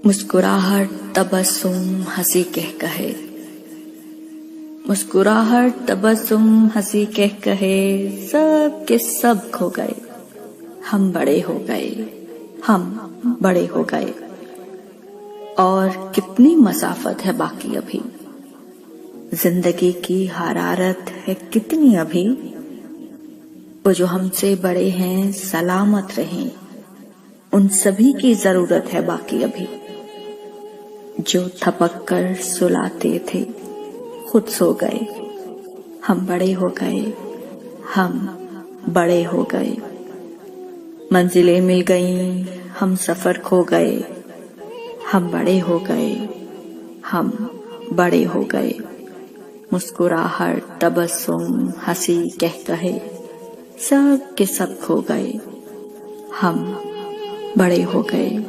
मुस्कुराहट तबस्सुम हंसी कह कहे, मुस्कुराहट तबस्सुम हंसी कह कहे, सब के सब खो गए, हम बड़े हो गए, हम बड़े हो गए। और कितनी मसाफत है बाकी अभी, जिंदगी की हरारत है कितनी अभी। वो जो हमसे बड़े हैं सलामत रहें, उन सभी की जरूरत है बाकी अभी। जो थपक कर सुलाते थे खुद सो गए, हम बड़े हो गए, हम बड़े हो गए। मंजिलें मिल गईं, हम सफर खो गए, हम बड़े हो गए, हम बड़े हो गए। मुस्कुराहट तबस्सुम हंसी कह कहे, सब के सब खो गए, हम बड़े हो गए।